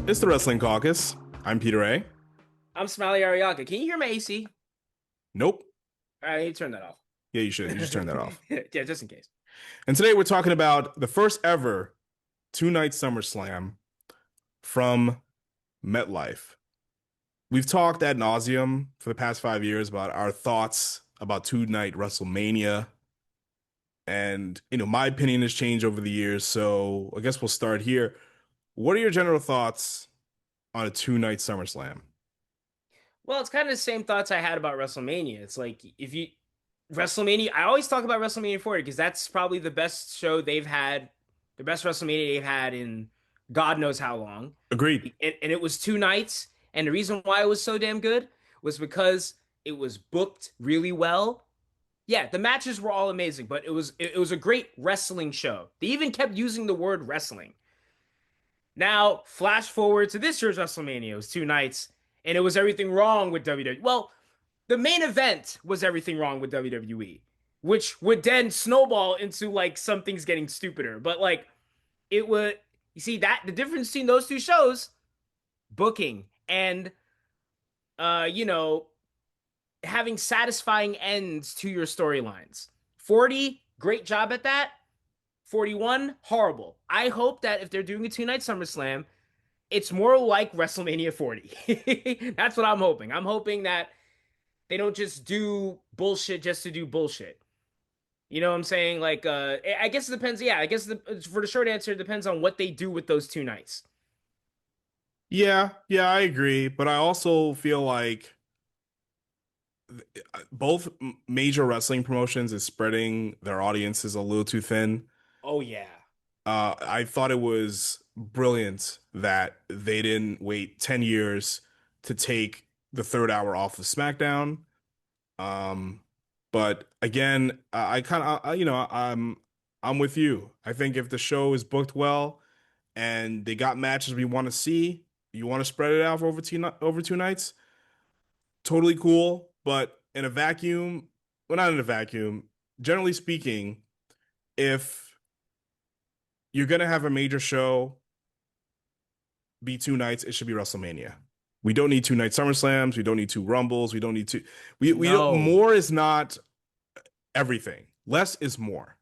It's the Wrestling Caucus. I'm Peter A. I'm Smiley Ariaga. Can you hear my AC? Nope. All right, I need to turn that off. Yeah, you should. You just turn that off. Yeah, just in case. And today we're talking about the first ever two-night SummerSlam from Metlife. We've talked ad nauseum for the past 5 years about our thoughts about two-night WrestleMania. And, my opinion has changed over the years. So I guess we'll start here. What are your general thoughts on a two-night SummerSlam? Well, it's kind of the same thoughts I had about WrestleMania. It's like if you WrestleMania, I always talk about WrestleMania 40 because that's probably the best show they've had, the best WrestleMania they've had in God knows how long. Agreed. And it was 2 nights, and the reason why it was so damn good was because it was booked really well. Yeah, the matches were all amazing, but it was a great wrestling show. They even kept using the word wrestling. Now, flash forward to this year's WrestleMania. It was 2 nights, and it was everything wrong with WWE. Well, the main event was everything wrong with WWE, which would then snowball into like some things getting stupider. But like it would, you see that the difference between those two shows, booking and uh, you know, having satisfying ends to your storylines. 40, great job at that. 41, horrible. I hope that if they're doing a 2 night SummerSlam, it's more like WrestleMania 40. That's what I'm hoping. I'm hoping that they don't just do bullshit just to do bullshit. You know what I'm saying? Like, I guess it depends. Yeah, I guess for the short answer, it depends on what they do with those 2 nights. Yeah, I agree. But I also feel like both major wrestling promotions is spreading their audiences a little too thin. Oh yeah. I thought it was brilliant that they didn't wait 10 years to take the third hour off of SmackDown. Um, but again, I kind of, I'm with you. I think if the show is booked well and they got matches we want to see, you want to spread it out for over 2 nights, totally cool. But in a vacuum, well, not in a vacuum, generally speaking, if you're gonna have a major show be 2 nights, it should be WrestleMania. We don't need 2 night SummerSlams. We don't need two Rumbles. We don't need to. We don't. No. More is not everything. Less is more,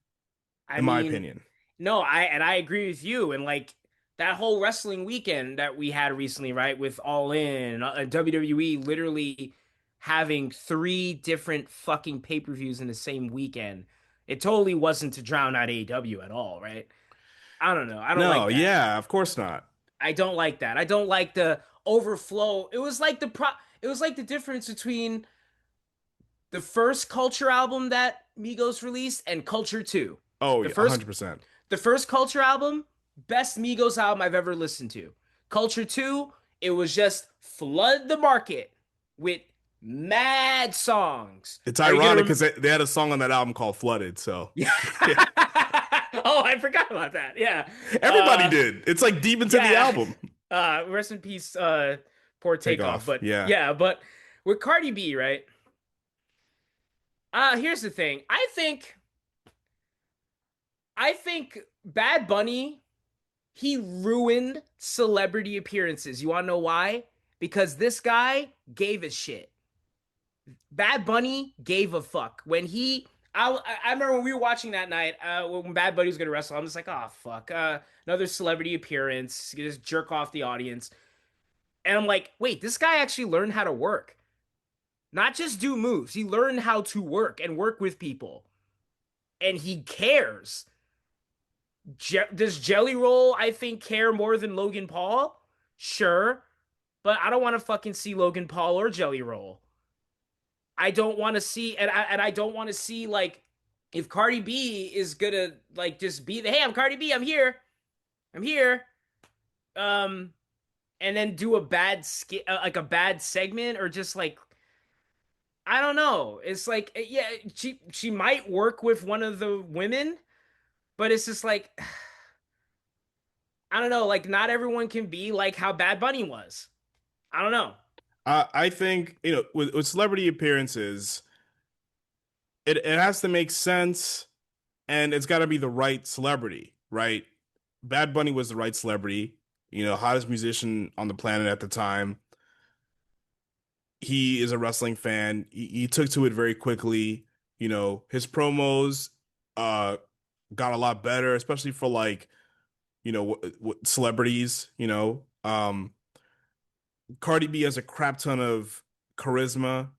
I in my mean, opinion. no, I agree with you. And like that whole wrestling weekend that we had recently, right, with All In, WWE literally having 3 different fucking pay-per-views in the same weekend. It totally wasn't to drown out AEW at all, right? I don't know. I don't No, like that. yeah, of course not. I don't like that. I don't like the overflow. It was like the difference between the first Culture album that Migos released and Culture 2. Oh The yeah, first 100%. the first Culture album, best Migos album I've ever listened to. Culture 2, it was just flood the market with mad songs. It's Are you ironic gonna because they had a song on that album called "Flooded." So Yeah. yeah, Oh, I forgot about that. Yeah. everybody Uh did. It's like deep into the yeah. album. Rest in peace, poor Take takeoff. off. But Yeah. yeah, but with Cardi B, right? Here's the thing. I think Bad Bunny, he ruined celebrity appearances. You want to know why? Because this guy gave a shit. Bad Bunny gave a fuck. I remember when we were watching that night, when Bad Bunny was gonna wrestle, I'm just like, oh fuck, another celebrity appearance, just jerk off the audience. And I'm like, wait, this guy actually learned how to work, not just do moves. He learned how to work and work with people, and he cares. Does Jelly Roll, I think, care more than Logan Paul? Sure, but I don't want to fucking see Logan Paul or Jelly Roll. I don't want to see, and I don't want to see like if Cardi B is gonna like just be the hey, I'm Cardi B, I'm here, um, and then do a bad like a bad segment or just like I don't know. It's like yeah, she might work with one of the women, but it's just like I don't know. Like not everyone can be like how Bad Bunny was. I don't know. I think with celebrity appearances, it has to make sense, and it's got to be the right celebrity, right? Bad Bunny was the right celebrity. hottest musician on the planet at the time. He is a wrestling fan. He took to it very quickly. His promos uh got a lot better, especially for like, celebrities. Cardi B has a crap ton of charisma.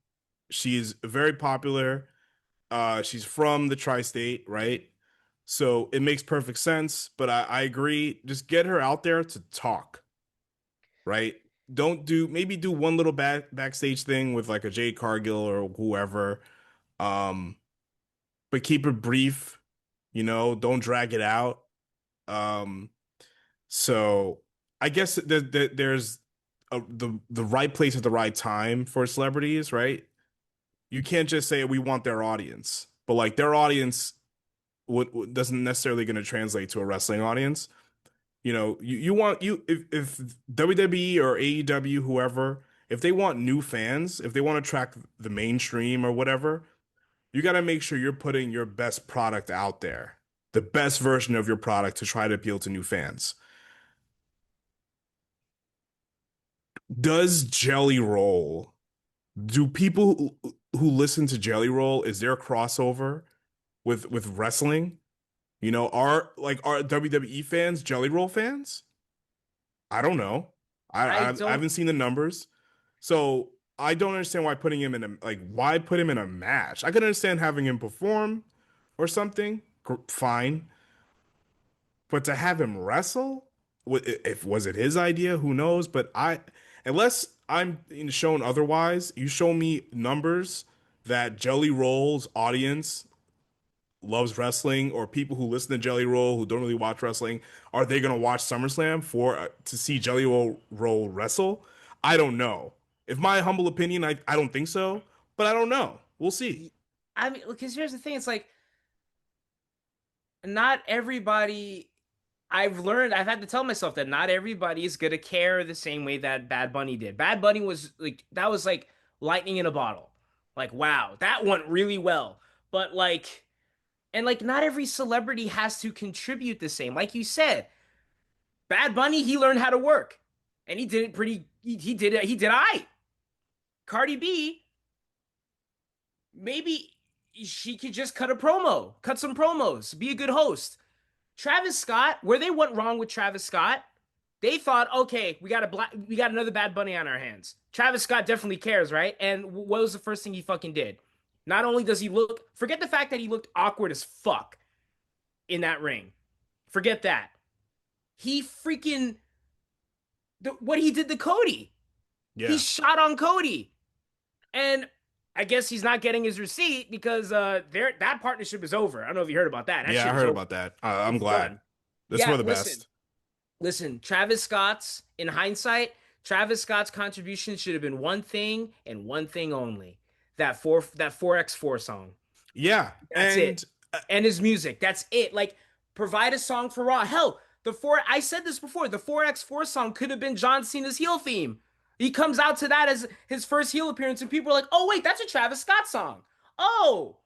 She's very popular. She's from the tri-state, right? So it makes perfect sense, but I agree. Just get her out there to talk, right? Don't do maybe do one little backstage thing with like a Jade Cargill or whoever. Um, but keep it brief, don't drag it out. Um, so I guess there's the right place at the right time for celebrities, right? You can't just say we want their audience, but like their audience what doesn't necessarily going to translate to a wrestling audience. You want you if WWE or AEW, whoever, if they want new fans, if they want to attract the mainstream or whatever, you got to make sure you're putting your best product out there, the best version of your product to try to appeal to new fans. Does Jelly Roll, do people who listen to Jelly Roll, is there a crossover with wrestling? Are WWE fans Jelly Roll fans? I don't know. I, I I don't. haven't seen the numbers, so I don't understand why putting him in why put him in a match. I could understand having him perform or something, fine, but to have him wrestle, if was it his idea? Who knows? But unless I'm shown otherwise, you show me numbers that Jelly Roll's audience loves wrestling, or people who listen to Jelly Roll who don't really watch wrestling, are they going to watch SummerSlam for to see Jelly Roll wrestle? I don't know. If my humble opinion, I don't think so, but I don't know. We'll see. I mean, because here's the thing: it's like not everybody. I've had to tell myself that not everybody is gonna care the same way that Bad Bunny did. Bad Bunny was like that was like lightning in a bottle. Like, wow, that went really well. But like, and like, not every celebrity has to contribute the same. Like you said, Bad Bunny, he learned how to work, and he did it pretty. He did it. He did I. Cardi B, maybe she could just cut some promos, be a good host. Travis Scott, where they went wrong with Travis Scott, they thought, okay, we got another Bad Bunny on our hands. Travis Scott definitely cares, right? And what was the first thing he fucking did? Not only does he forget the fact that he looked awkward as fuck in that ring. Forget that. He freaking what he did to Cody. He Yeah. shot on Cody. And I guess he's not getting his receipt because that partnership is over. I don't know if you heard about that. That Yeah, I shit is heard over. about that. I'm It's glad. done. That's Yeah, for the listen. best. Listen, Travis Scott's, in hindsight, Travis Scott's contribution should have been one thing and one thing only. That 4x4 song. Yeah, That's it. and And his music. That's it. Like, provide a song for Raw. Hell, I said this before, the 4x4 song could have been John Cena's heel theme. He comes out to that as his first heel appearance, and people are like, oh, wait, that's a Travis Scott song. Oh,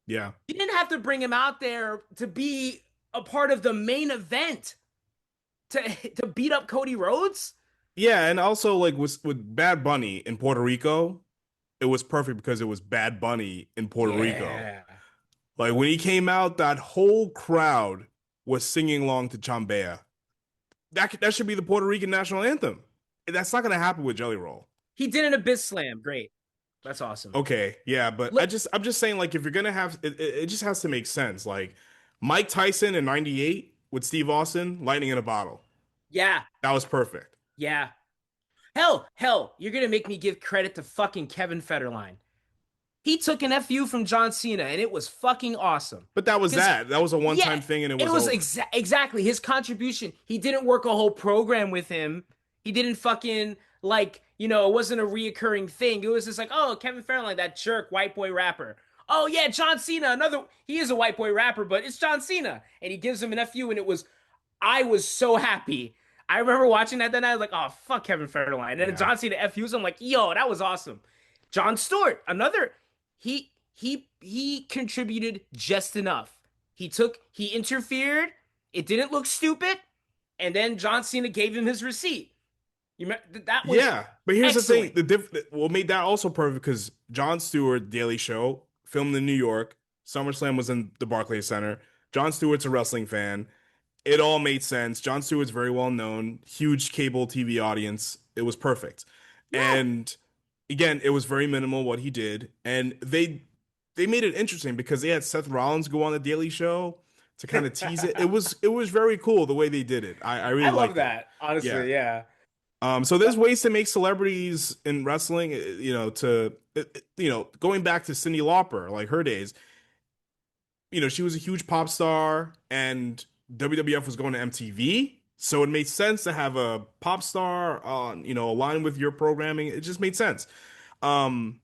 yeah, you didn't have to bring him out there to be a part of the main event to beat up Cody Rhodes. yeah, and also like with Bad Bunny in Puerto Rico, it was perfect because it was Bad Bunny in Puerto Rico. Yeah. Like when he came out, that whole crowd was singing along to Chambea. That should be the Puerto Rican national anthem. That's not gonna happen with Jelly Roll. He did an Abyss Slam. Great. That's awesome. Okay, yeah, but Look, I'm just saying like if you're gonna have it just has to make sense. Like Mike Tyson in '98 with Steve Austin, lightning in a bottle. yeah, That was perfect. yeah. You're gonna make me give credit to fucking Kevin Federline. He took an FU from John Cena, and it was fucking awesome. But that was Because that. That was a yeah, one-time thing and it it was was over. exactly his contribution. He didn't work a whole program with him. He didn't fucking like, it wasn't a reoccurring thing. It was just like, oh, Kevin Federline, that jerk white boy rapper. Oh yeah, John Cena, he is a white boy rapper, but it's John Cena. And he gives him an FU, and I was so happy. I remember watching that then I was like, oh fuck Kevin Federline. And then Yeah. John Cena FUs, I'm like, yo, that was awesome. John Stewart, he contributed just enough. He interfered. It didn't look stupid, and then John Cena gave him his receipt. That was Yeah, but here's the thing: excellent. what made that also perfect because Jon Stewart, Daily Show, filmed in New York. SummerSlam was in the Barclays Center. Jon Stewart's a wrestling fan. It all made sense. Jon Stewart's very well known, huge cable TV audience. It was perfect. Yeah. And again, it was very minimal what he did, and they made it interesting because they had Seth Rollins go on the Daily Show to kind of tease it. It was very cool the way they did it. I really I love liked it. that, Yeah. honestly. Yeah. So there's ways to make celebrities in wrestling, going back to Cyndi Lauper, like her days, she was a huge pop star and WWF was going to MTV. So it made sense to have a pop star on, align with your programming. It just made sense. Um,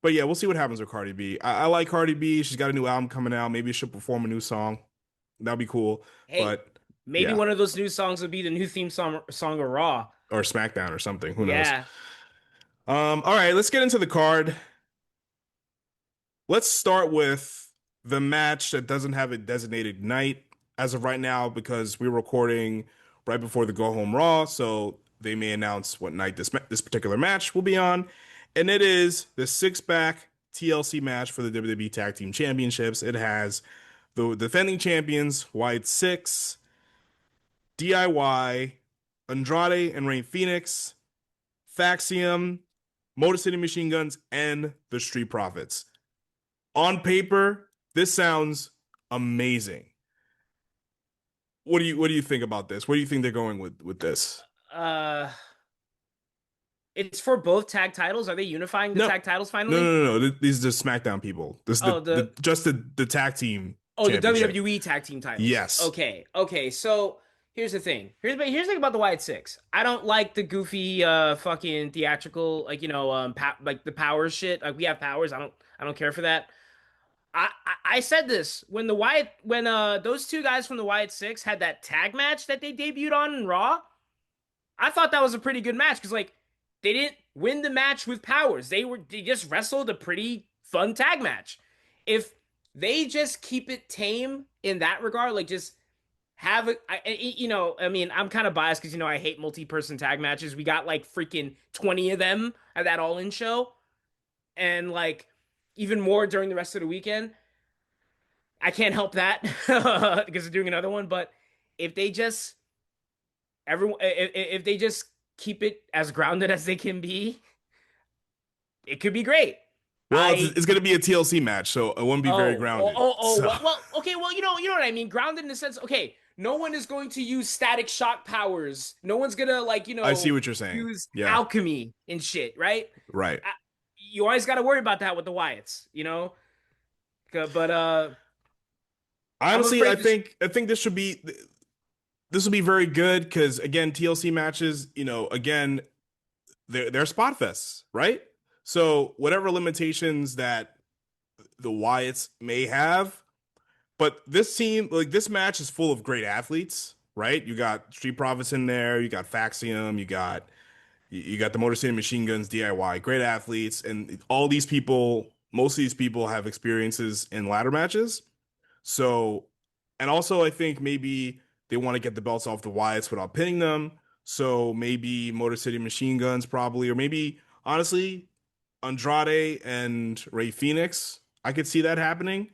but yeah, we'll see what happens with Cardi B. I like Cardi B. She's got a new album coming out. Maybe she'll perform a new song. That'd be cool. Hey, But maybe yeah, one of those new songs would be the new theme song of Raw. or SmackDown or something. Who knows? Yeah. All right, let's get into the card. Let's start with the match that doesn't have a designated night as of right now because we're recording right before the Go Home Raw, so they may announce what night this particular match will be on, and it is the six-pack TLC match for the WWE Tag Team Championships. It has the defending champions Wyatt Six, DIY, Andrade and Rey Fenix, Faxium, Motor City Machine Guns, and the Street Profits. On paper, this sounds amazing. What do you think about this? Where do you think they're going with this? Uh, it's for both tag titles. Are they unifying the No, tag titles no, finally? no, no, no. These are the SmackDown people. This is Oh, the just the tag team the championship. WWE tag team titles. Yes. Okay. Okay. So here's the thing. Here's the thing about the Wyatt Six. I don't like the goofy fucking theatrical, like, like the powers shit. Like, we have powers. I don't care for that. I said this when those two guys from the Wyatt Six had that tag match that they debuted on in Raw. I thought that was a pretty good match because, like, they didn't win the match with powers. They just wrestled a pretty fun tag match. If they just keep it tame in that regard, like, just have it, I mean, I'm kind of biased because, I hate multi-person tag matches. We got like freaking 20 of them at that All In show, and like even more during the rest of the weekend. I can't help that because they're doing another one. But if they just if they just keep it as grounded as they can be, it could be great. Well, it's, I it's going to be a TLC match, so it won't be very grounded. So okay, well, you know what I mean. Grounded in the sense, okay, no one is going to use static shock powers. No one's gonna, like, I see what you're saying. use Yeah, alchemy and shit, right? right. You always got to worry about that with the Wyatts. But I'm Honestly, I afraid this. think I think this will be very good because again, TLC matches, again, they're spot fests, right? So whatever limitations that the Wyatts may have, but this match is full of great athletes, right? You got Street Profits in there, you got Faxium, you got the Motor City Machine Guns, DIY, great athletes, and most of these people have experiences in ladder matches. So, and also I think maybe they want to get the belts off the Wyatts without pinning them. So maybe Motor City Machine Guns probably, or maybe honestly Andrade and Rey Fenix. I could see that happening,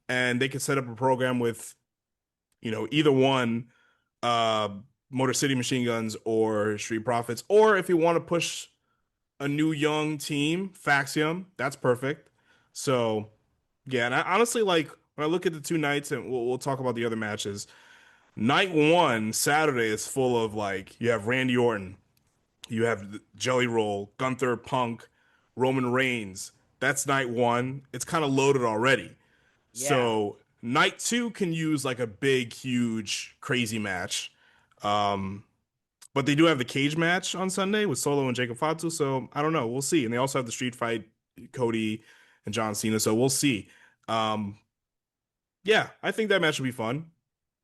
and they could set up a program with either one, uh, Motor City Machine Guns or Street Profits, or if you want to push a new young team, Faxium, that's perfect. So yeah, and I honestly like when I look at the two nights, and we'll talk about the other matches. Night one, Saturday, is full of like you have Randy Orton, you have Jelly Roll, Gunther, Punk, Roman Reigns. That's night one. It's kind of loaded already. Yeah. So night two can use like a big, huge, crazy match. Um, but they do have the cage match on Sunday with Solo and Jacob Fatu. So I don't know. We'll see. And they also have the street fight, Cody and John Cena. So we'll see. Um, yeah, I think that match will be fun.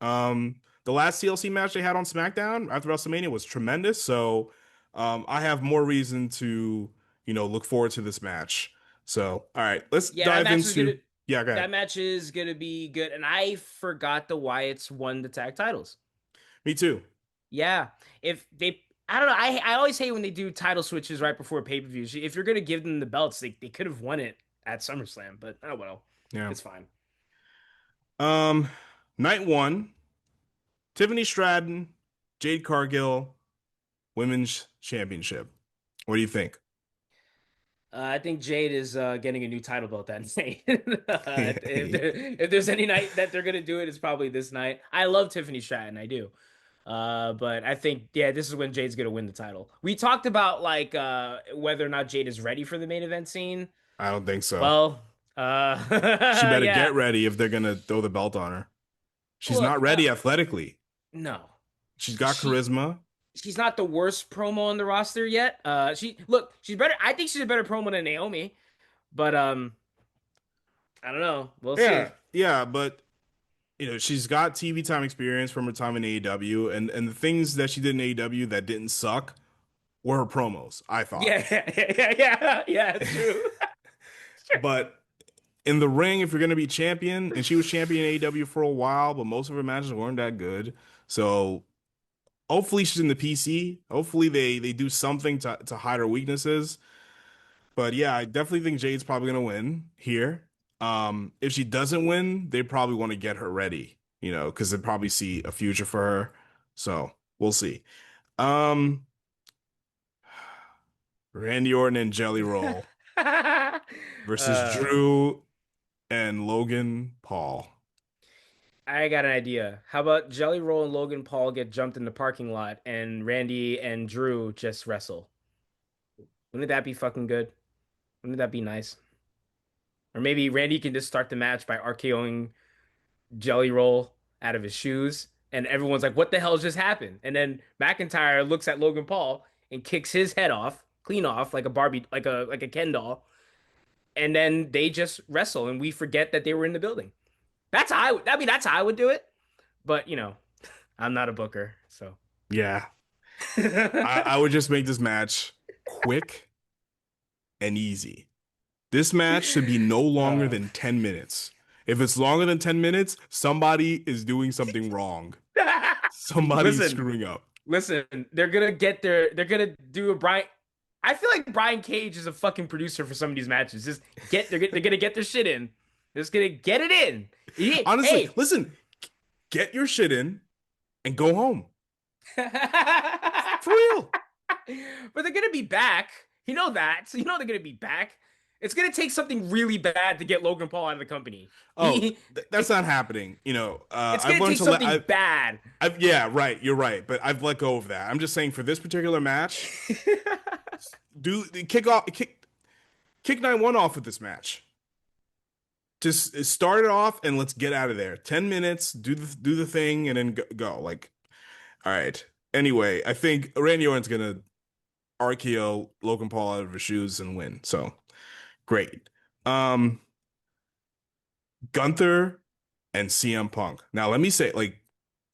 The last TLC match they had on SmackDown after WrestleMania was tremendous. So I have more reason to, look forward to this match. So, all right, let's Yeah, that dive match was into. gonna Yeah, go that ahead. match is gonna be good. And I forgot the Wyatts won the tag titles. Me too. Yeah. If they, I don't know. I always hate when they do title switches right before pay-per-views. If you're gonna give them the belts, they could have won it at SummerSlam, but oh well. Yeah. It's fine. Um, night one, Tiffany Stratton, Jade Cargill, Women's Championship. What do you think? I think Jade is getting a new title belt that night. If there's any night that they're gonna do it, it's probably this night. I love Tiffany Stratton, I do. But I think yeah, this is when Jade's gonna win the title. We talked about like whether or not Jade is ready for the main event scene. I don't think so. Well, She better yeah. get ready if they're gonna throw the belt on her. She's not Look, ready athletically. no, She's got she charisma. she's not the worst promo on the roster yet. She's better. I think she's a better promo than Naomi, but I don't know. We'll see. Yeah, yeah, but she's got TV time experience from her time in AEW, and the things that she did in AEW that didn't suck were her promos, I thought. Yeah, yeah. It's true. Sure. But in the ring, if you're gonna be champion, and she was champion in AEW for a while, but most of her matches weren't that good. So hopefully she's in the PC. Hopefully they do something to hide her weaknesses. But yeah, I definitely think Jade's probably gonna win here. If she doesn't win, they probably want to get her ready, because they probably see a future for her. So we'll see. Um, Randy Orton and Jelly Roll versus uh, Drew and Logan Paul. I got an idea. How about Jelly Roll and Logan Paul get jumped in the parking lot and Randy and Drew just wrestle? Wouldn't that be fucking good? Wouldn't that be nice? Or maybe Randy can just start the match by RKOing Jelly Roll out of his shoes, and everyone's like, "What the hell just happened?" And then McIntyre looks at Logan Paul and kicks his head off, clean off, like a Barbie, like a Ken doll, and then they just wrestle, and we forget that they were in the building. That's how I would. I mean, that's how I would do it. But I'm not a booker, so. Yeah, I would just make this match quick and easy. This match should be no longer Uh, than 10 minutes. If it's longer than 10 minutes, somebody is doing something wrong. Somebody's listen, screwing up. listen. They're gonna get their. They're gonna do a Brian. I feel like Brian Cage is a fucking producer for some of these matches. Just they're gonna get their shit in. They're just gonna get it in. Honestly, Hey. listen, get your shit in and go home. For real. But they're gonna be back. You know that. So they're gonna be back. It's gonna take something really bad to get Logan Paul out of the company. Oh, that's not happening. It's I've gonna learned take to let. something bad. Yeah, right. You're right, but I've let go of that. I'm just saying for this particular match, do kick 9-1 off with this match. Just start it off and let's get out of there. 10 minutes, do the thing, and then go. Like, all right. Anyway, I think Randy Orton's gonna RKO Logan Paul out of his shoes and win. So great. Um, Gunther and CM Punk. Now let me say, like,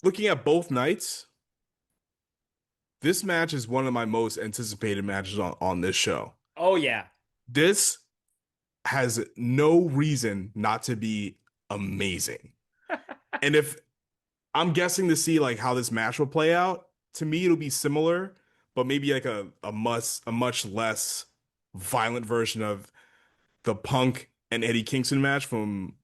looking at both nights, this match is one of my most anticipated matches on this show. Oh yeah. This has no reason not to be amazing. And if I'm guessing to see like how this match will play out, to me it'll be similar, but maybe like a much less violent version of the Punk and Eddie Kingston match from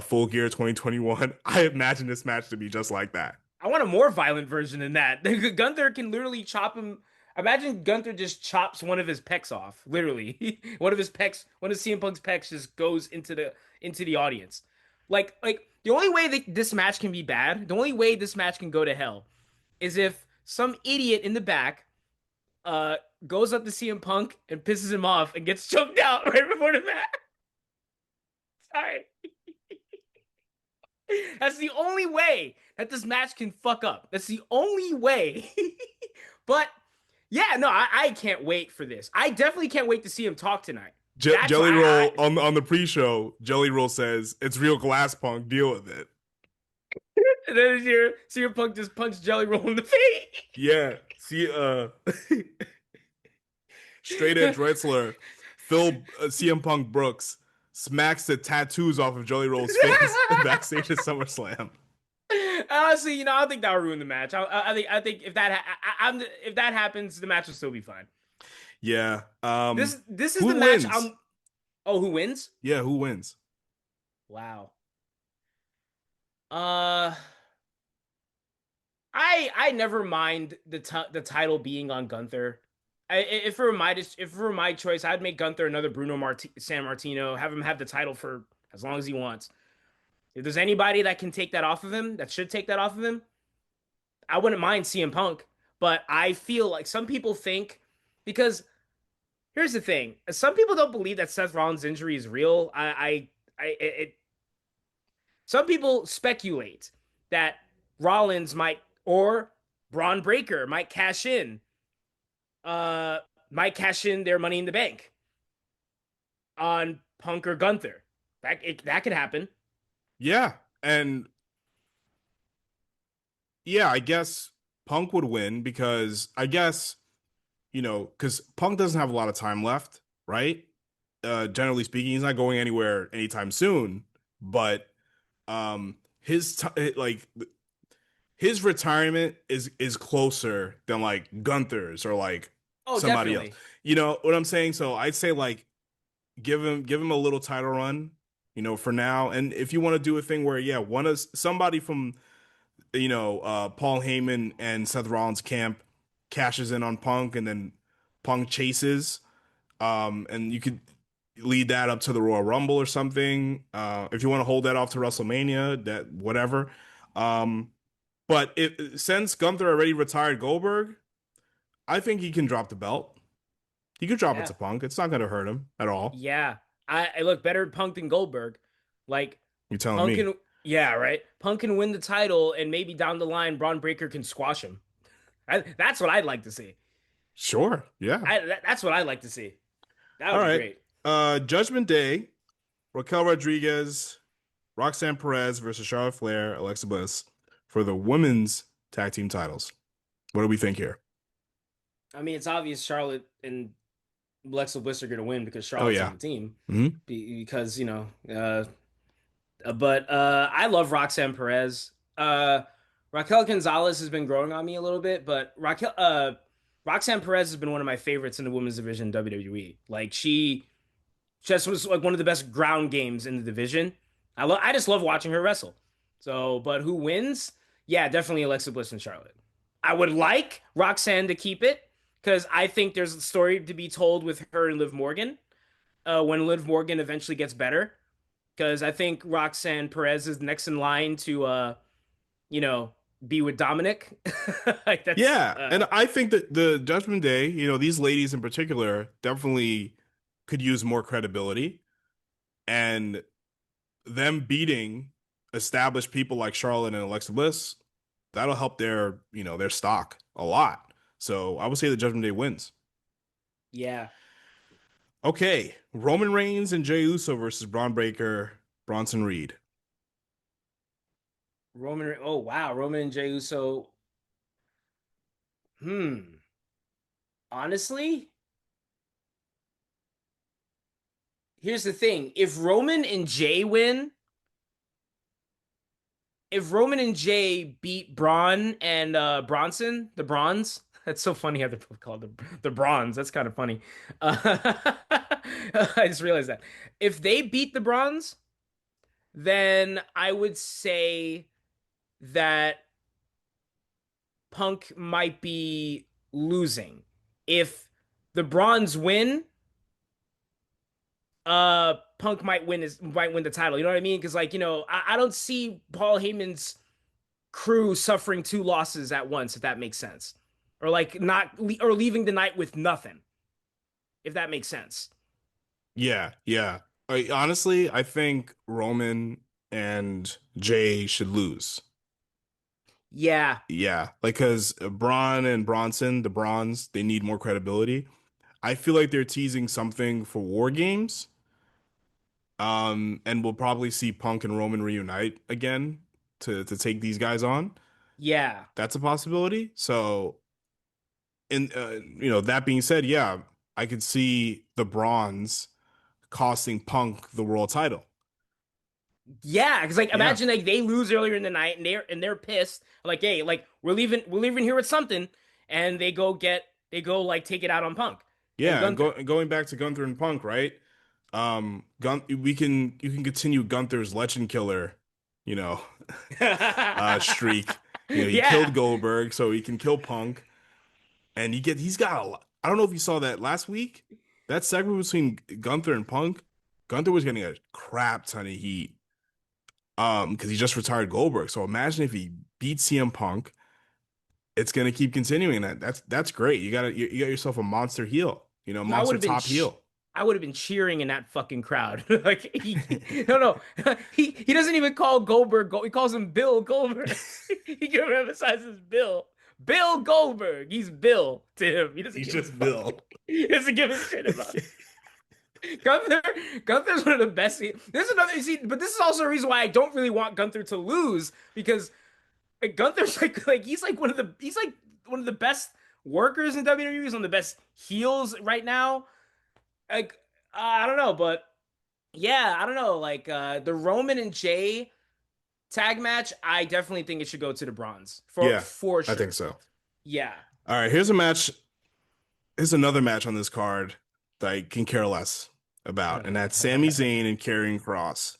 Full Gear 2021. I imagine this match to be just like that. I want a more violent version than that. Gunther can literally chop him. Imagine Gunther just chops one of his pecs off. Literally, one of his pecs, one of CM Punk's pecs, just goes into the audience. Like the only way that this match can be bad, the only way this match can go to hell, is if some idiot in the back uh goes up to CM Punk and pisses him off and gets choked out right before the match. Sorry. That's the only way that this match can fuck up. That's the only way. But yeah, no, I can't wait for this. I definitely can't wait to see him talk tonight. That's Jelly why Roll on the pre-show. Jelly Roll says it's real glass, Punk. Deal with it. and then you CM Punk just punched Jelly Roll in the face. Yeah. See, straight edge wrestler Phil CM Punk Brooks smacks the tattoos off of Jelly Roll's face backstage at SummerSlam. Honestly, I don't think that would ruin the match. I think if that happens, the match will still be fine. Yeah. This is the Who match wins? I'm. Oh, who wins? Yeah, who wins? Wow. Uh, I never mind the title being on Gunther. If it were my choice, I'd make Gunther another San Martino, have him have the title for as long as he wants. If there's anybody that can take that off of him, that should take that off of him, I wouldn't mind CM Punk. But I feel like some people think because here's the thing: some people don't believe that Seth Rollins' injury is real. Some people speculate that Rollins might or Braun Breaker uh, might cash in their Money in the Bank on Punk or Gunther. That could happen. Yeah. And yeah, I guess Punk would win because I guess, because Punk doesn't have a lot of time left, right? Generally speaking, he's not going anywhere anytime soon, but like his retirement is closer than like Gunther's or like Oh, somebody else. definitely. You know what I'm saying? So I'd say like give him a little title run, for now. And if you want to do a thing where yeah, one of somebody from Paul Heyman and Seth Rollins camp cashes in on Punk and then Punk chases, and you could lead that up to the Royal Rumble or something. If you want to hold that off to WrestleMania, that whatever. Um, but since Gunther already retired Goldberg, I think he can drop the belt. He could drop it Yeah. to Punk. It's not going to hurt him at all. Yeah. I look better Punk than Goldberg. Like You're telling Punk me. can yeah, right? Punk can win the title and maybe down the line Braun Breaker can squash him. That's what I'd like to see. Sure. Yeah. That's what I'd like to see. That All would be right. great. Judgment Day. Raquel Rodriguez, Roxanne Perez versus Charlotte Flair, Alexa Bliss for the women's tag team titles. What do we think here? I mean, it's obvious Charlotte and Alexa Bliss are going to win because Oh Charlotte's on yeah. the team. Hmm. Because but I love Roxanne Perez. Raquel Gonzalez has been growing on me a little bit, but Roxanne Perez has been one of my favorites in the women's division in WWE. Like she just was like one of the best ground games in the division. I just love watching her wrestle. So, but who wins? Yeah, definitely Alexa Bliss and Charlotte. I would like Roxanne to keep it because I think there's a story to be told with her and Liv Morgan. When Liv Morgan eventually gets better, because I think Roxanne Perez is next in line to you know, be with Dominic. Like that's Yeah, and I think that the Judgment Day, these ladies in particular, definitely could use more credibility, and them beating established people like Charlotte and Alexa Bliss, that'll help their stock a lot. So I would say the Judgment Day wins. yeah. Okay, Roman Reigns and Jey Uso versus Braun Breaker, Bronson Reed. Oh wow, Roman and Jey Uso. Hmm. Honestly, here's the thing: if Roman and Jay beat Braun and Bronson, the Bronze. That's so funny how they're both called the Bronze. That's kind of funny. I just realized that if they beat the Bronze, then I would say that Punk might be losing. If the Bronze win, Punk might win the title. You know what I mean? Because like I don't see Paul Heyman's crew suffering two losses at once, if that makes sense, or like not or leaving the night with nothing, if that makes sense. Yeah, yeah. Honestly, I think Roman and Jay should lose. Yeah, Yeah, like because Braun and Bronson, the Bronze, they need more credibility. I feel like they're teasing something for War Games. And we'll probably see Punk and Roman reunite again to take these guys on. yeah, That's a possibility. So, in that being said, yeah, I could see the Bronze costing Punk the world title. Yeah, because like Yeah. imagine like they lose earlier in the night and they're pissed. Like, hey, like we're leaving here with something, and they go like take it out on Punk and Yeah, and Gunther. going back to Gunther and Punk, right? Gun we can you can continue Gunther's legend killer, you know, streak. You know, he killed Yeah. Goldberg, so he can kill Punk, and he's got a lot. I don't know if you saw that last week. That segment between Gunther and Punk, Gunther was getting a crap ton of heat, because he just retired Goldberg. So imagine if he beats CM Punk, it's gonna keep continuing. That's great. You got yourself a monster heel, I would monster have been top heel. I would have been cheering in that fucking crowd. Like no, he doesn't even call Goldberg he calls him Bill Goldberg. He emphasizes Bill Goldberg. He's Bill to him. He doesn't He's give a just fuck. Bill. He doesn't give a shit about Gunther. Gunther's one of the best. There's another, but this is also a reason why I don't really want Gunther to lose because like, Gunther's like he's like one of the best workers in WWE. He's one of the best heels right now. Like I don't know, but yeah, I don't know. Like the Roman and Jay tag match, I definitely think it should go to the bronze Yeah, for I think sure. so. Yeah. All right, here's a match. Here's another match on this card that I can care less about, and that's Sami Zayn and Karrion Cross.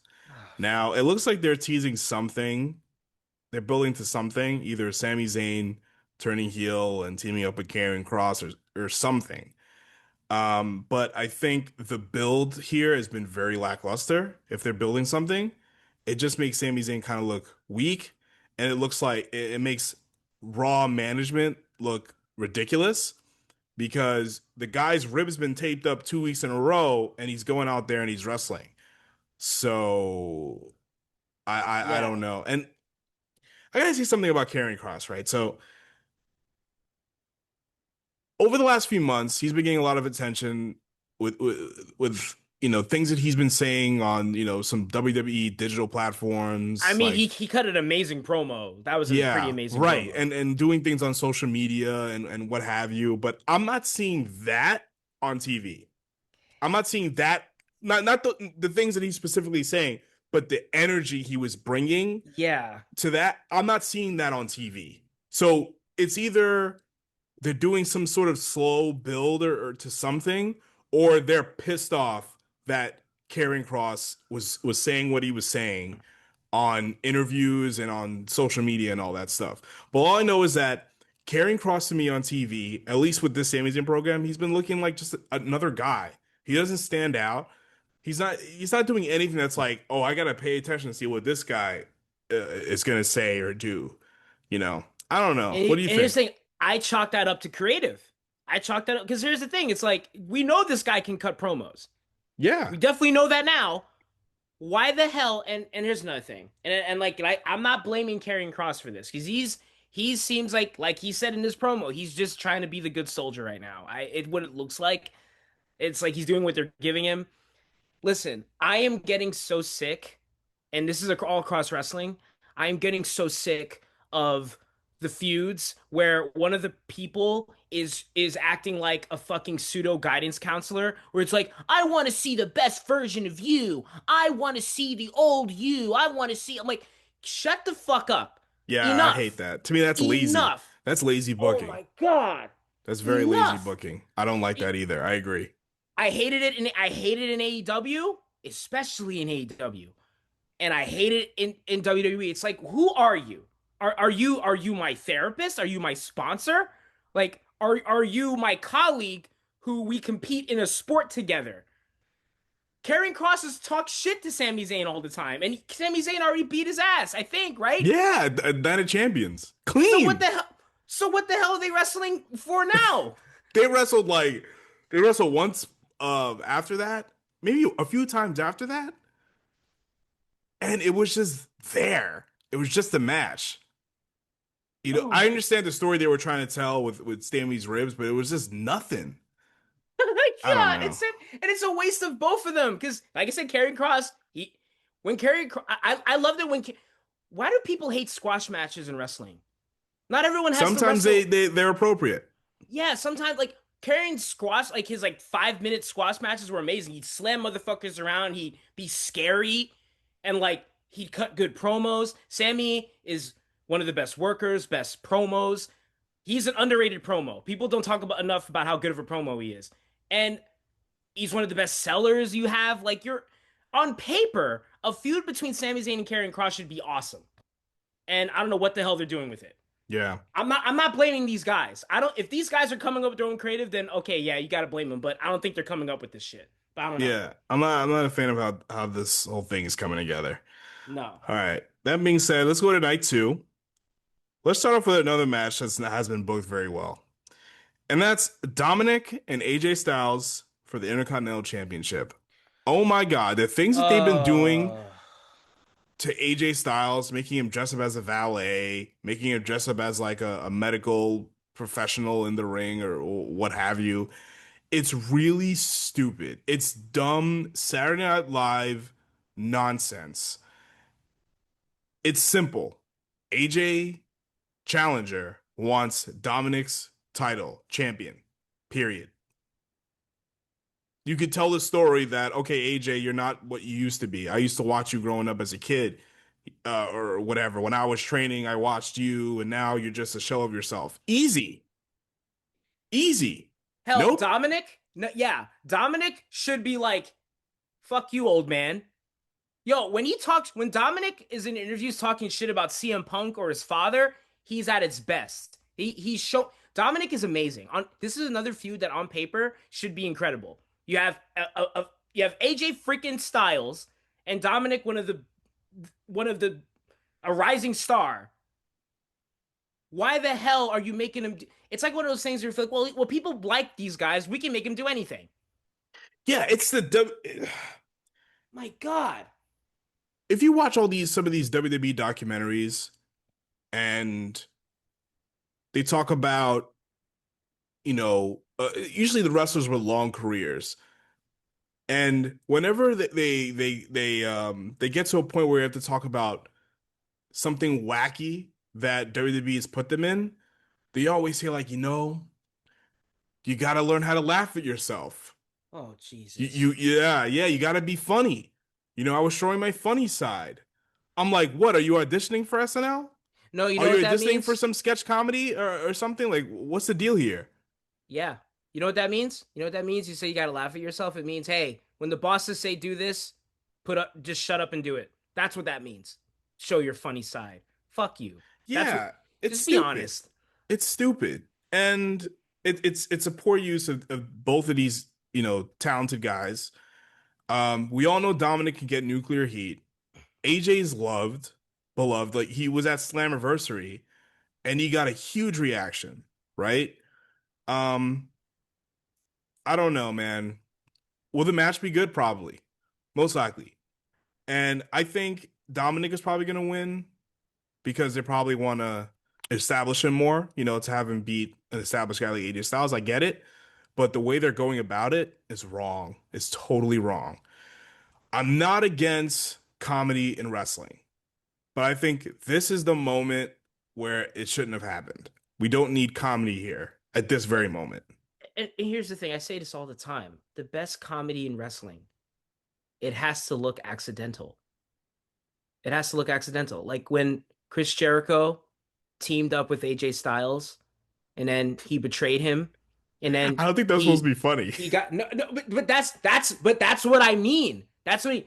Now, it looks like they're teasing something. They're building to something, either Sami Zayn turning heel and teaming up with Karrion Cross or something. But I think the build here has been very lackluster. If they're building something, it just makes Sami Zayn kind of look weak, and it looks like it makes Raw management look ridiculous because the guy's ribs been taped up 2 weeks in a row, and he's going out there and he's wrestling. So I Yeah. don't know, and I gotta say something about Karrion Cross, right? So over the last few months, he's been getting a lot of attention with things that he's been saying on some WWE digital I platforms mean, like he cut an amazing promo. That was a pretty yeah, amazing right, promo. and doing things on social media and what have you. But I'm not seeing that on TV. I'm not seeing that not the things that he's specifically saying, but the energy he was bringing Yeah. to that. I'm not seeing that on TV. So it's either they're doing some sort of slow build or to something, or they're pissed off that Karrion Cross was saying what he was saying on interviews and on social media and all that stuff. But all I know is that Karrion Cross to me on TV, at least with this Sami Zayn program, he's been looking like just another guy. He doesn't stand out. He's not doing anything that's like, oh, I gotta pay attention to see what this guy is gonna say or do. I don't know. What do you And here's think? the thing, I chalk that up to creative. I chalk that up because here's the thing, it's like we know this guy can cut promos. Yeah. We definitely know that now. Why the hell? And here's another thing, and like I'm not blaming Karrion Cross for this because he seems like he said in his promo, he's just trying to be the good soldier right now. What it looks like, it's like he's doing what they're giving him. Listen, I am getting so sick, and this is all across wrestling. I am getting so sick of the feuds where one of the people is acting like a fucking pseudo guidance counselor, where it's like, I want to see the best version of you. I want to see the old you. I want to see. I'm like, shut the fuck up. Yeah, I hate Enough. that. To me, that's lazy. Enough. That's lazy Oh booking. my god. That's very lazy Enough. booking. I don't like that either. I agree. I hated it in AEW, especially in AEW. And I hate it in WWE. It's like, who are you? Are you my therapist? Are you my sponsor? Like, are you my colleague who we compete in a sport together? Karrion Cross has talked shit to Sami Zayn all the time, and Sami Zayn already beat his ass, I think, right? Yeah, Night of Champions. So what Clean. the hell? So what the hell are they wrestling for now? They wrestled they wrestled once after that, maybe a few times after that, and it was just there. It was just a match. Oh I my understand the story they were trying to tell with Sammy's ribs, but it was just nothing. I don't god! know. It's a waste of both of them because, like I said, Karrion Cross. When Karrion, I loved it when. Why do people hate squash matches in wrestling? Not everyone has to Sometimes wrestle. they're appropriate. Yeah, sometimes like carrying squash, like his like 5 minute squash matches were amazing. He'd slam motherfuckers around. He'd be scary, and like He cut good promos. Sammy is one of the best workers, best promos. He's an underrated promo. People don't talk about enough about how good of a promo he is. And he's one of the best sellers you have. Like you're on paper, a feud between Sami Zayn and Karrion Kross should be awesome. And I don't know what the hell they're doing with it. Yeah. I'm not blaming these guys. I don't if these guys are coming up with their own creative, then okay, yeah, you gotta blame them. But I don't think they're coming up with this shit. But I don't know. Yeah. I'm not a fan of how this whole thing is coming together. No. All right. That being said, let's go to night two. Let's start off with another match that has been booked very well. And that's Dominic and AJ Styles for the Intercontinental Championship. Oh my God, the things that they've been doing Uh to AJ Styles, making him dress up as a valet, making him dress up as like a medical professional in the ring or what have you. It's really stupid. It's dumb Saturday Night Live nonsense. It's simple. AJ Challenger wants Dominic's title, champion. Period. You could tell the story that, okay, AJ, you're not what you used to be. I used to watch you growing up as a kid, or whatever. When I was training, I watched you, and now you're just a shell of yourself. Easy. Easy. hell, Nope. Dominic? No, yeah. Dominic should be like, fuck you, old man. Yo, when Dominic is in interviews talking shit about CM Punk or his father, he's at its best. He's show Dominic is amazing. This is another feud that on paper should be incredible. You have AJ freaking Styles and Dominic, one of the a rising star. Why the hell are you making him? It's like one of those things where you feel like, well, people like these guys. We can make him do anything. Yeah, My God. if you watch some of these WWE documentaries and they talk about, usually the wrestlers with long careers. And whenever they get to a point where you have to talk about something wacky that WWE has put them in, they always say like, you got to learn how to laugh at yourself. Oh Jesus. Yeah, you got to be funny. I was showing my funny side. I'm like, what? Are you auditioning for SNL? No, you Are know you what that auditioning for means? some sketch comedy or something? Like, what's the deal here? Yeah. You know what that means? You know what that means? You say you got to laugh at yourself. It means, hey, when the bosses say do this, just shut up and do it. That's what that means. Show your funny side. Fuck you. That's what, Yeah, it's just be stupid. honest. It's stupid. And it's a poor use of both of these, talented guys. We all know Dominic can get nuclear heat. AJ's beloved. Like he was at Slammiversary and he got a huge reaction, right? Um, I don't know, man. Will the match be good? Probably. Most likely. And I think Dominic is probably gonna win because they probably want to establish him more, to have him beat an established guy like AJ Styles. I get it, but the way they're going about it is wrong. It's totally wrong. I'm not against comedy in wrestling, but I think this is the moment where it shouldn't have happened. We don't need comedy here at this very moment. And here's the thing. I say this all the time. The best comedy in wrestling, it has to look accidental. It has to look accidental. Like when Chris Jericho teamed up with AJ Styles and then he betrayed him and then I don't think that's supposed to he be funny. he got no, but that's what I mean. That's what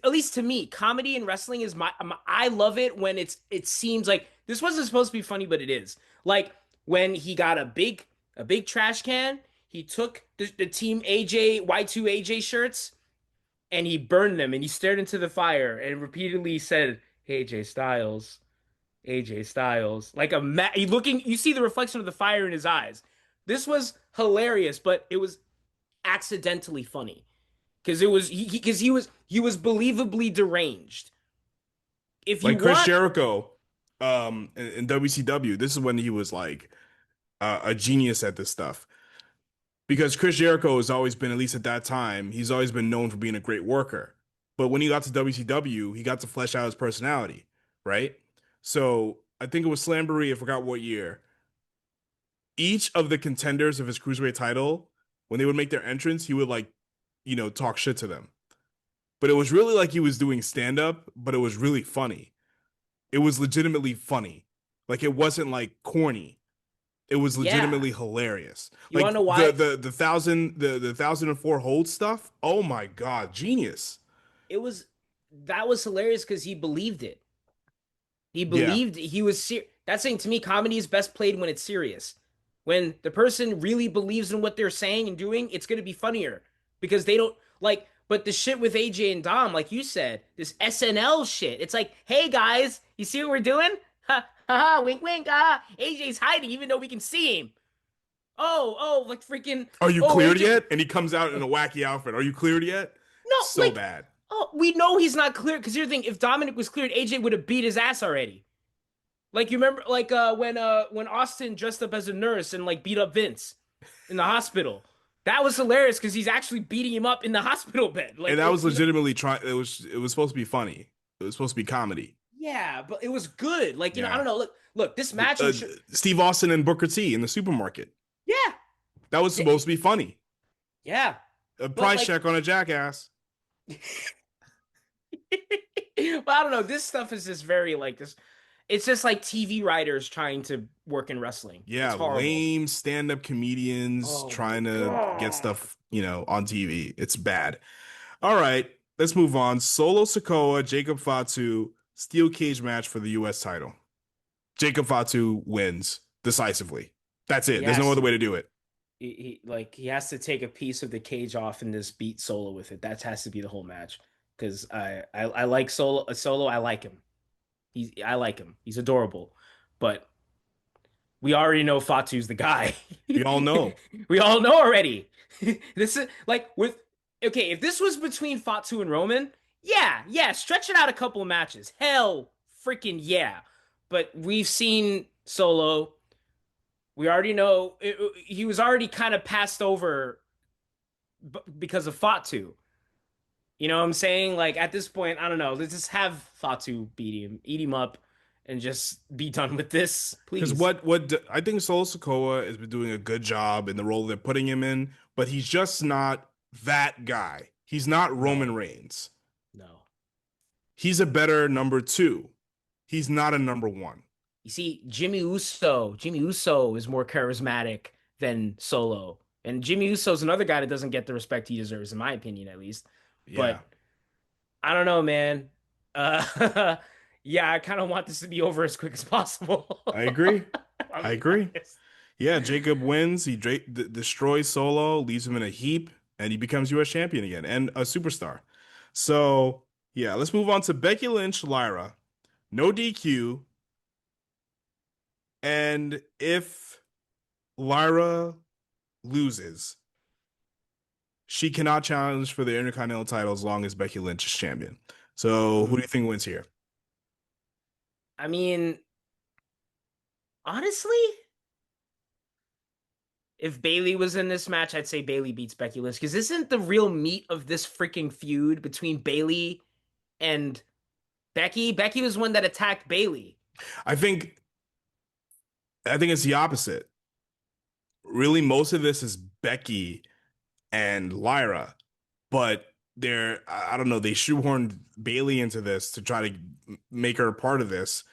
at least to me, comedy in wrestling is I love it when it seems like this wasn't supposed to be funny, but it is. Like when he got a big trash can, he took the team AJ Y2 AJ shirts and he burned them and he stared into the fire and repeatedly said AJ Styles, AJ Styles, like you see the reflection of the fire in his eyes. This was hilarious, but it was accidentally funny because he was believably deranged. If you Like Chris want, Jericho, in WCW, this is when he was like a genius at this stuff. Because Chris Jericho has always been, at least at that time, he's always been known for being a great worker. But when he got to WCW, he got to flesh out his personality, right? So I think it was Slamboree, I forgot what year. Each of the contenders of his cruiserweight title, when they would make their entrance, he would like, talk shit to them. but it was really like he was doing stand up, but it was really funny. It was legitimately funny. Like it wasn't like corny. It was Yeah. legitimately hilarious. You Like want to know why? the 1004 hold stuff. Oh my God, genius. It was that was hilarious because he believed it. He Yeah. believed he was serious. That's saying to me, comedy is best played when it's serious. When the person really believes in what they're saying and doing, it's going to be funnier because they don't like. But the shit with AJ and Dom, like you said, this SNL shit. It's like, hey guys, you see what we're doing? Ha ha ha! Wink wink. Ah, AJ's hiding even though we can see him. Like freaking. Are you Oh, cleared AJ. yet? And he comes out in a wacky outfit. Are you cleared yet? No, So like, bad. oh, we know he's not clear because here's the thing: if Dominic was cleared, AJ would have beat his ass already. Like you remember, like when Austin dressed up as a nurse and like beat up Vince in the hospital. That was hilarious because he's actually beating him up in the hospital bed. And Like that was you know, legitimately trying. It was supposed to be funny. It was supposed to be comedy. yeah, but it was good. Like I Yeah. don't know. Look, this match was Steve Austin and Booker T in the supermarket. yeah, That was Th- supposed to be funny. yeah, A but price like, check on a jackass. but I don't know. This stuff is just very like this. It's just like TV writers trying to work in wrestling. It's Yeah, horrible. lame stand-up comedians Oh my trying to get god. stuff, on TV. It's bad. All right, let's move on. Solo Sikoa, Jacob Fatu, steel cage match for the US title. Jacob Fatu wins decisively. That's He it. There's no has other to way to do it. he has to take a piece of the cage off and just beat Solo with it. That has to be the whole match. Because I like Solo. I like him. I like him. He's adorable. But we already know Fatu's the guy. We all know. We all know already. This is like with okay, if this was between Fatu and Roman, yeah, stretch it out a couple of matches. Hell freaking yeah. But we've seen Solo. We already know he was already kind of passed over because of Fatu. You know what I'm saying? Like at this point, I don't know. Let's just have Fatu beat him, eat him up, and just be done with this, Because please. I think Solo Sikoa has been doing a good job in the role they're putting him in, but he's just not that guy. He's not Roman No, Reigns. no. He's a better number two. He's not a number one. You see, Jimmy Uso is more charismatic than Solo. And Jimmy Uso's another guy that doesn't get the respect he deserves, in my opinion, at least. Yeah, But I don't know, man. Yeah, I kind of want this to be over as quick as possible. I agree. I'll I be agree. honest. Yeah, Jacob wins. He destroys Solo, leaves him in a heap, and he becomes U.S. champion again and a superstar. So, yeah, let's move on to Becky Lynch, Lyra. No DQ. And if Lyra loses, she cannot challenge for the Intercontinental title as long as Becky Lynch is champion. So, who do Mm. you think wins here? I mean, honestly, if Bailey was in this match, I'd say Bailey beats Becky Lynch because isn't the real meat of this freaking feud between Bailey and Becky? Becky was one that attacked Bailey. I think I think it's the opposite. Really, most of this is Becky and Lyra, but I don't know, they shoehorned Bailey into this to try to make her a part of this.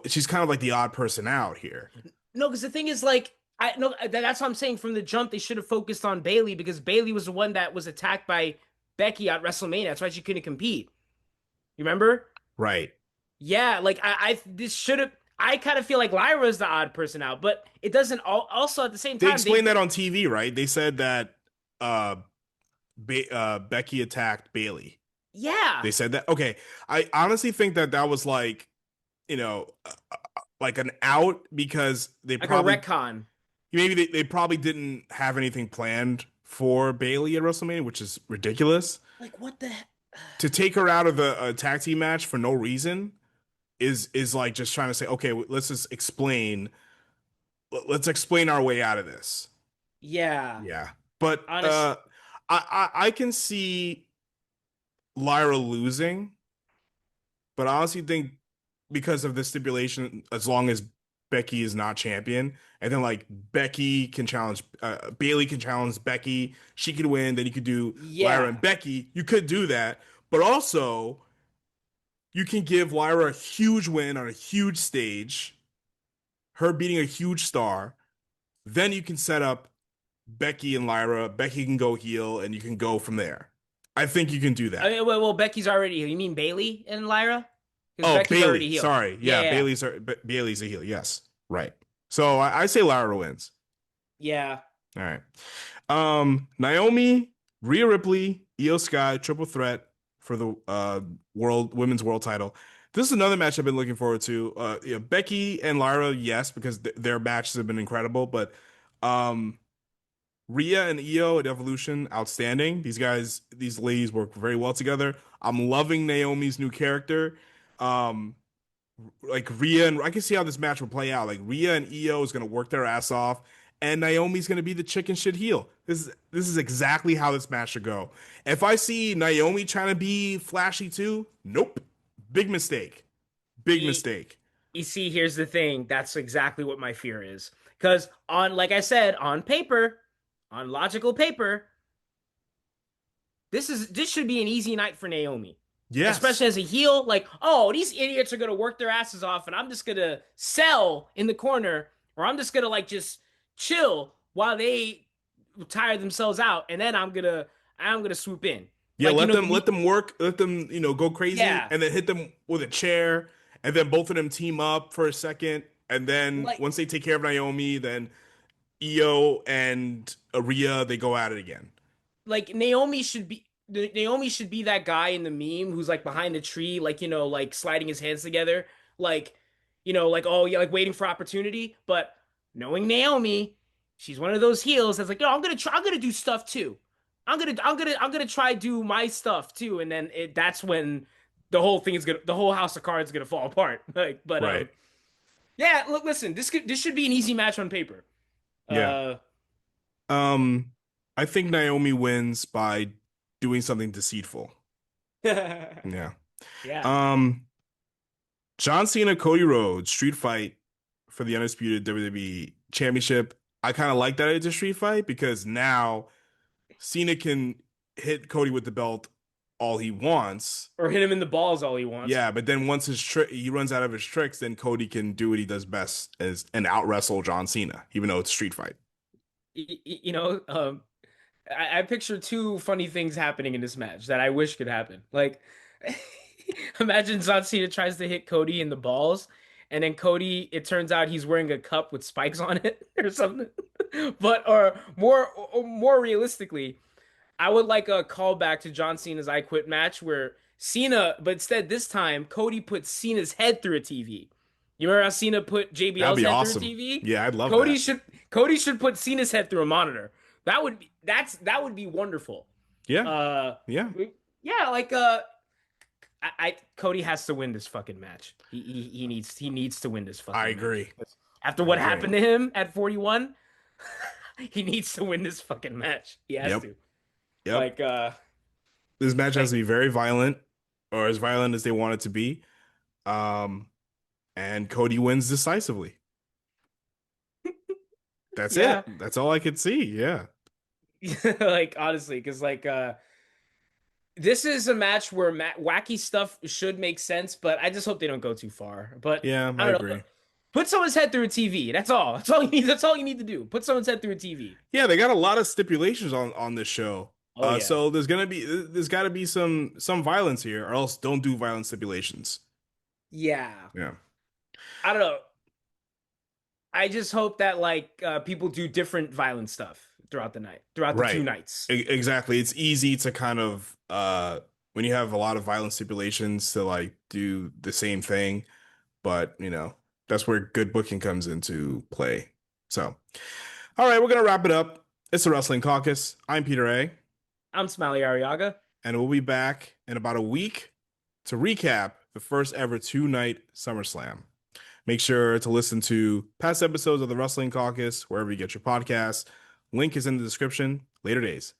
She's kind of like the odd person out here. No, because the thing is, like, I no, that's what I'm saying. From the jump, they should have focused on Bailey because Bailey was the one that was attacked by Becky at WrestleMania. That's why she couldn't compete. You remember? Right. Yeah, like I this should have. I kind of feel like Lyra's the odd person out, but it doesn't. Also, at the same They time, explained that on TV, right? They said that uh, Becky attacked Bailey. yeah, They said that. Okay. I honestly think that that was like, like an out because they like a probably retcon. maybe they probably didn't have anything planned for Bailey at WrestleMania, which is ridiculous. Like what the? To take her out of the tag team match for no reason is like just trying to say, okay, let's just explain. Let's explain our way out of this. Yeah, Yeah, but honest. I can see Lyra losing, but I honestly think because of the stipulation, as long as Becky is not champion, and then like Becky can challenge, Bailey can challenge Becky, she could win, then you could do Lyra and Yeah, Becky. You could do that, But also, you can give Lyra a huge win on a huge stage, her beating a huge star. Then you can set up Becky and Lyra. Becky can go heel, and you can go from there. I think you can do I that. mean, well, Becky's already here. You mean Bailey and Lyra? Because Oh, Becky's already Bailey. heel. Sorry. Yeah, Yeah, yeah, Bailey's a heel. Yes. Right. So I say Lyra wins. yeah. All right. Naomi, Rhea Ripley, Io Sky, triple threat for the world women's world title. This is another match I've been looking forward to. Becky and Lyra, yes, because their matches have been incredible. But um, Rhea and Io at Evolution, outstanding. These ladies work very well together. I'm loving Naomi's new character. Um, like Rhea and I can see how this match will play out. Like Rhea and Io is gonna work their ass off, and Naomi's gonna be the chicken shit heel. This is exactly how this match should go. If I see Naomi trying to be flashy too, nope. Big mistake. Big You, mistake. you see, here's the thing. That's exactly what my fear is. Because like I said, on paper, on logical paper, this should be an easy night for Naomi. Yes. Especially as a heel, like, oh, these idiots are gonna work their asses off, and I'm just gonna sell in the corner, or I'm just gonna like just chill while they tire themselves out, and then I'm gonna swoop in. Yeah, Like, let them work, let them, go crazy yeah, and then hit them with a chair and then both of them team up for a second and then like once they take care of Naomi, then Io and Rhea they go at it again. like Naomi should be that guy in the meme who's like behind a tree, like like sliding his hands together, like like oh yeah, like waiting for opportunity. But knowing Naomi, she's one of those heels that's like, yo, I'm gonna do stuff too. I'm gonna try do my stuff too, and then that's when the whole house of cards is gonna fall apart. Like, but Right. yeah, look, listen, this should be an easy match on paper. Yeah. Uh, Um, I think Naomi wins by doing something deceitful. Yeah. yeah. Um, John Cena, Cody Rhodes, street fight for the undisputed WWE Championship. I kind of like that it's a street fight because now Cena can hit Cody with the belt all he wants. Or hit him in the balls all he wants. Yeah, but then once his trick he runs out of his tricks, then Cody can do what he does best as and out wrestle John Cena, even though it's a street fight. You know, I picture two funny things happening in this match that I wish could happen. Like, imagine John Cena tries to hit Cody in the balls, and then Cody, it turns out he's wearing a cup with spikes on it or something. But or more realistically, I would like a callback to John Cena's I Quit match where Cena, but instead this time Cody put Cena's head through a TV. You remember how Cena put That'd JBL's be head through a awesome. TV? Yeah, I'd love Cody that. should Cody should put Cena's head through a monitor. That would be wonderful. Yeah, Uh, yeah, yeah, like Cody has to win this fucking match. He needs to win this I fucking match. agree. After I what agree. happened to him at 41, he needs to win this fucking match. He has Yep, to. yep. Like This match has like to be very violent, or as violent as they want it to be. Um, and Cody wins decisively. That's yeah. it. That's all I could see. Yeah, Like honestly, because this is a match where wacky stuff should make sense, but I just hope they don't go too far. But yeah, I I don't know. agree. Put someone's head through a TV. That's all. That's all you need. That's all you need to do. Put someone's head through a TV. Yeah, they got a lot of stipulations on this show. Oh yeah. So there's got to be some violence here, or else don't do violent stipulations. Yeah. Yeah. I don't know. I just hope that people do different violent stuff throughout the night, throughout the two Right. nights. Exactly. It's easy to kind of when you have a lot of violent stipulations to like do the same thing, but that's where good booking comes into play. So, all right, we're gonna wrap it up. It's the Wrestling Caucus. I'm Peter A, I'm Smiley Ariaga. and we'll be back in about a week to recap the first ever two-night SummerSlam. Make sure to listen to past episodes of the Wrestling Caucus wherever you get your podcasts. Link is in the description. Later days.